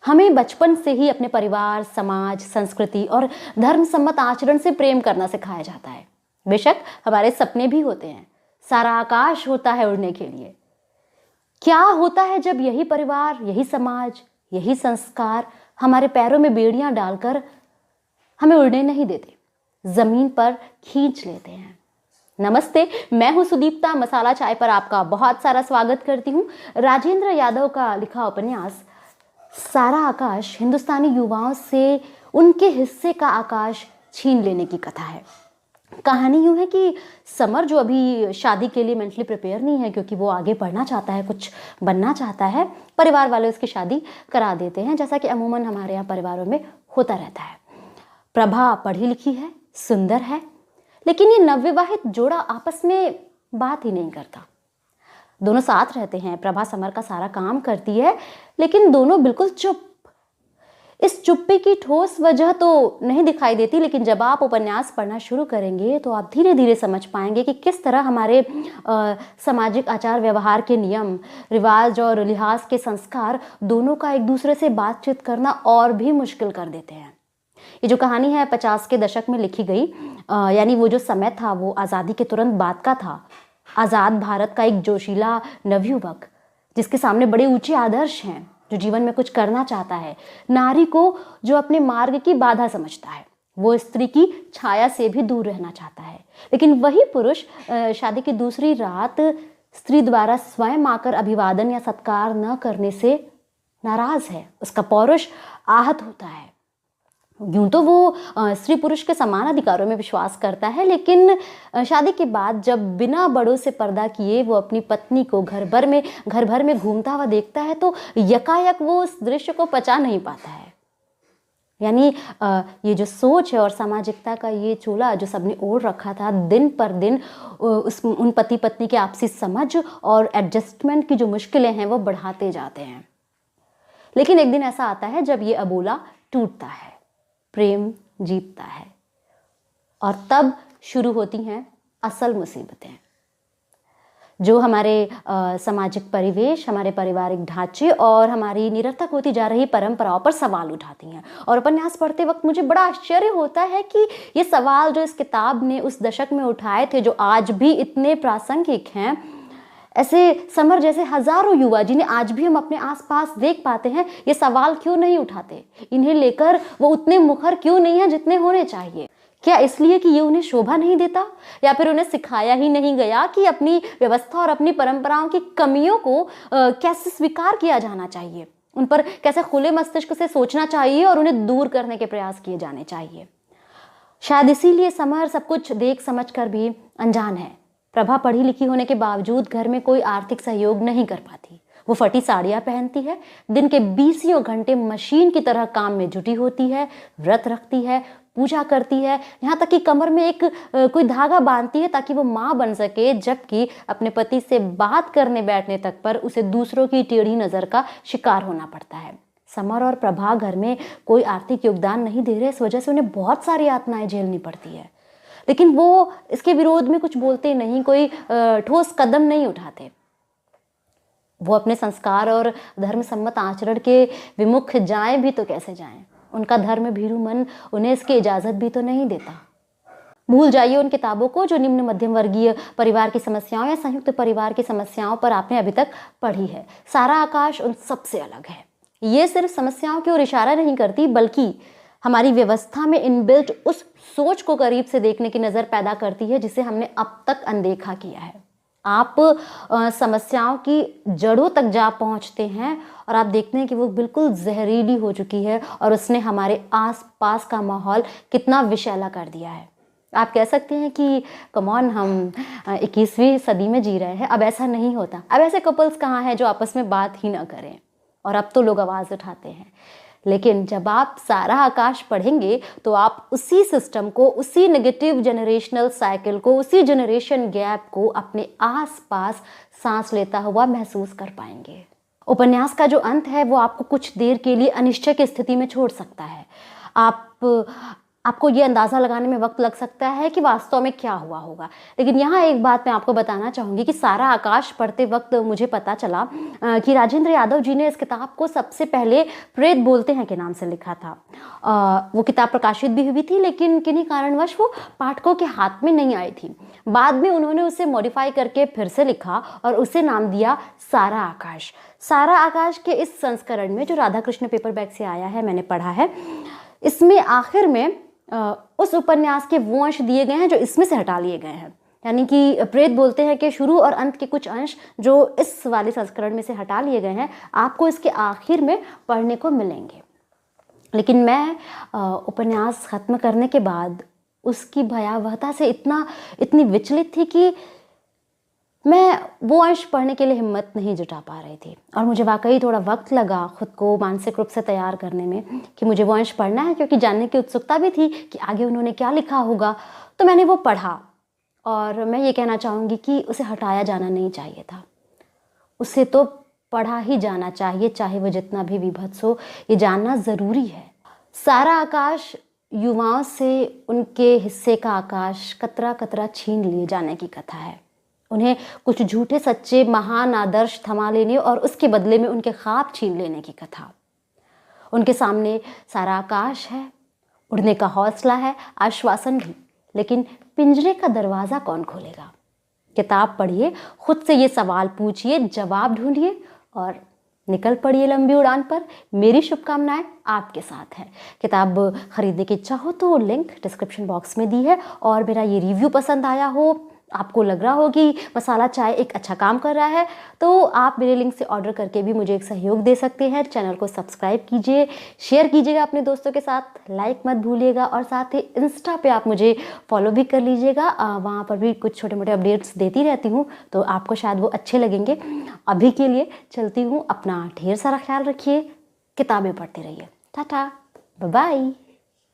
हमें बचपन से ही अपने परिवार, समाज, संस्कृति और धर्म सम्मत आचरण से प्रेम करना सिखाया जाता है। बेशक हमारे सपने भी होते हैं, सारा आकाश होता है उड़ने के लिए। क्या होता है जब यही परिवार, यही समाज, यही संस्कार हमारे पैरों में बेड़ियां डालकर हमें उड़ने नहीं देते, जमीन पर खींच लेते हैं। नमस्ते, मैं हूं सुदीप्ता। मसाला चाय पर आपका बहुत सारा स्वागत करती हूं। राजेंद्र यादव का लिखा उपन्यास सारा आकाश हिंदुस्तानी युवाओं से उनके हिस्से का आकाश छीन लेने की कथा है। कहानी यूं है कि समर, जो अभी शादी के लिए मेंटली प्रिपेयर नहीं है क्योंकि वो आगे पढ़ना चाहता है, कुछ बनना चाहता है, परिवार वाले उसकी शादी करा देते हैं, जैसा कि अमूमन हमारे यहाँ परिवारों में होता रहता है। प्रभा पढ़ी लिखी है, सुंदर है, लेकिन ये नवविवाहित जोड़ा आपस में बात ही नहीं करता। दोनों साथ रहते हैं, प्रभा समर का सारा काम करती है, लेकिन दोनों बिल्कुल चुप। इस चुप्पी की ठोस वजह तो नहीं दिखाई देती, लेकिन जब आप उपन्यास पढ़ना शुरू करेंगे तो आप धीरे धीरे समझ पाएंगे कि किस तरह हमारे सामाजिक आचार व्यवहार के नियम, रिवाज और लिहाज के संस्कार दोनों का एक दूसरे से बातचीत करना और भी मुश्किल कर देते हैं। ये जो कहानी है 50 के दशक में लिखी गई, यानी वो जो समय था वो आज़ादी के तुरंत बाद का था। आज़ाद भारत का एक जोशीला नवयुवक जिसके सामने बड़े ऊंचे आदर्श हैं, जो जीवन में कुछ करना चाहता है, नारी को जो अपने मार्ग की बाधा समझता है, वो स्त्री की छाया से भी दूर रहना चाहता है। लेकिन वही पुरुष शादी की दूसरी रात स्त्री द्वारा स्वयं आकर अभिवादन या सत्कार न करने से नाराज है। उसका पौरुष आहत होता है। यूं तो वो स्त्री पुरुष के समान अधिकारों में विश्वास करता है, लेकिन शादी के बाद जब बिना बड़ों से पर्दा किए वो अपनी पत्नी को घर भर में घूमता हुआ देखता है तो यकायक वो उस दृश्य को पचा नहीं पाता है। यानी ये जो सोच है और सामाजिकता का ये चोला जो सबने ओढ़ रखा था, दिन पर दिन उन पति पत्नी के आपसी समझ और एडजस्टमेंट की जो मुश्किलें हैं वो बढ़ाते जाते हैं। लेकिन एक दिन ऐसा आता है जब ये अबोला टूटता है, प्रेम जीतता है, और तब शुरू होती हैं असल मुसीबतें, जो हमारे सामाजिक परिवेश, हमारे पारिवारिक ढांचे और हमारी निरर्थक होती जा रही परंपराओं पर सवाल उठाती हैं। और उपन्यास पढ़ते वक्त मुझे बड़ा आश्चर्य होता है कि ये सवाल जो इस किताब ने उस दशक में उठाए थे, जो आज भी इतने प्रासंगिक हैं, ऐसे समर जैसे हजारों युवा जिन्हें आज भी हम अपने आसपास देख पाते हैं, ये सवाल क्यों नहीं उठाते? इन्हें लेकर वो उतने मुखर क्यों नहीं हैं जितने होने चाहिए? क्या इसलिए कि ये उन्हें शोभा नहीं देता, या फिर उन्हें सिखाया ही नहीं गया कि अपनी व्यवस्था और अपनी परंपराओं की कमियों को कैसे स्वीकार किया जाना चाहिए, उन पर कैसे खुले मस्तिष्क से सोचना चाहिए और उन्हें दूर करने के प्रयास किए जाने चाहिए? शायद इसीलिए समर सब कुछ देख समझ कर भी अनजान है। प्रभा पढ़ी लिखी होने के बावजूद घर में कोई आर्थिक सहयोग नहीं कर पाती। वो फटी साड़ियाँ पहनती है, दिन के 20 घंटे मशीन की तरह काम में जुटी होती है, व्रत रखती है, पूजा करती है, यहाँ तक कि कमर में एक कोई धागा बांधती है ताकि वो माँ बन सके, जबकि अपने पति से बात करने बैठने तक पर उसे दूसरों की टेढ़ी नज़र का शिकार होना पड़ता है। समर और प्रभा घर में कोई आर्थिक योगदान नहीं दे रहे, इस वजह से उन्हें बहुत सारी यातनाएं झेलनी पड़ती है, लेकिन वो इसके विरोध में कुछ बोलते नहीं, कोई ठोस कदम नहीं उठाते। वो अपने संस्कार और धर्म सम्मत आचरण के विमुख जाएं भी तो कैसे जाएं? उनका धर्म भीरू मन उन्हें इसकी इजाज़त भी तो नहीं देता। भूल जाइए उन किताबों को जो निम्न मध्यम वर्गीय परिवार की समस्याओं या संयुक्त परिवार की समस्याओं पर आपने अभी तक पढ़ी है। सारा आकाश उन सबसे अलग है। ये सिर्फ समस्याओं की ओर इशारा नहीं करती, बल्कि हमारी व्यवस्था में इनबिल्ट उस सोच को करीब से देखने की नज़र पैदा करती है जिसे हमने अब तक अनदेखा किया है। आप समस्याओं की जड़ों तक जा पहुंचते हैं और आप देखते हैं कि वो बिल्कुल जहरीली हो चुकी है और उसने हमारे आसपास का माहौल कितना विषैला कर दिया है। आप कह सकते हैं कि कमॉन, हम 21वीं सदी में जी रहे हैं, अब ऐसा नहीं होता। अब ऐसे कपल्स कहाँ हैं जो आपस में बात ही ना करें, और अब तो लोग आवाज़ उठाते हैं। लेकिन जब आप सारा आकाश पढ़ेंगे तो आप उसी सिस्टम को, उसी नेगेटिव जनरेशनल साइकिल को, उसी जनरेशन गैप को अपने आसपास सांस लेता हुआ महसूस कर पाएंगे। उपन्यास का जो अंत है वो आपको कुछ देर के लिए अनिश्चय की स्थिति में छोड़ सकता है। आप आपको ये अंदाज़ा लगाने में वक्त लग सकता है कि वास्तव में क्या हुआ होगा। लेकिन यहाँ एक बात मैं आपको बताना चाहूँगी कि सारा आकाश पढ़ते वक्त मुझे पता चला कि राजेंद्र यादव जी ने इस किताब को सबसे पहले प्रेत बोलते हैं के नाम से लिखा था। वो किताब प्रकाशित भी हुई थी, लेकिन किन्हीं कारणवश वो पाठकों के हाथ में नहीं आई थी। बाद में उन्होंने उसे मॉडिफाई करके फिर से लिखा और उसे नाम दिया सारा आकाश। सारा आकाश के इस संस्करण में, जो राधा कृष्ण पेपरबैक से आया है, मैंने पढ़ा है, इसमें आखिर में उस उपन्यास के वो अंश दिए गए हैं जो इसमें से हटा लिए गए हैं। यानी कि प्रेत बोलते हैं कि शुरू और अंत के कुछ अंश जो इस वाले संस्करण में से हटा लिए गए हैं, आपको इसके आखिर में पढ़ने को मिलेंगे। लेकिन मैं उपन्यास ख़त्म करने के बाद उसकी भयावहता से इतनी विचलित थी कि मैं वो अंश पढ़ने के लिए हिम्मत नहीं जुटा पा रही थी। और मुझे वाकई थोड़ा वक्त लगा खुद को मानसिक रूप से तैयार करने में कि मुझे वो अंश पढ़ना है, क्योंकि जानने की उत्सुकता भी थी कि आगे उन्होंने क्या लिखा होगा। तो मैंने वो पढ़ा और मैं ये कहना चाहूँगी कि उसे हटाया जाना नहीं चाहिए था। उसे तो पढ़ा ही जाना चाहिए, चाहे वो जितना भी विभत्स हो। ये जानना ज़रूरी है। सारा आकाश युवाओं से उनके हिस्से का आकाश कतरा कतरा छीन लिए जाने की कथा है। उन्हें कुछ झूठे सच्चे महान आदर्श थमा लेने और उसके बदले में उनके ख्वाब छीन लेने की कथा। उनके सामने सारा आकाश है, उड़ने का हौसला है, आश्वासन भी, लेकिन पिंजरे का दरवाज़ा कौन खोलेगा? किताब पढ़िए, खुद से ये सवाल पूछिए, जवाब ढूंढिए और निकल पड़िए लंबी उड़ान पर। मेरी शुभकामनाएं आपके साथ है। किताब खरीदने की इच्छा हो तो लिंक डिस्क्रिप्शन बॉक्स में दी है। और मेरा ये रिव्यू पसंद आया हो, आपको लग रहा हो कि मसाला चाय एक अच्छा काम कर रहा है, तो आप मेरे लिंक से ऑर्डर करके भी मुझे एक सहयोग दे सकते हैं। चैनल को सब्सक्राइब कीजिए, शेयर कीजिएगा अपने दोस्तों के साथ, लाइक मत भूलिएगा और साथ ही इंस्टा पे आप मुझे फॉलो भी कर लीजिएगा। वहाँ पर भी कुछ छोटे मोटे अपडेट्स देती रहती हूँ, तो आपको शायद वो अच्छे लगेंगे। अभी के लिए चलती हूँ, अपना ढेर सारा ख्याल रखिए, किताबें पढ़ते रहिए। Tata, bye bye.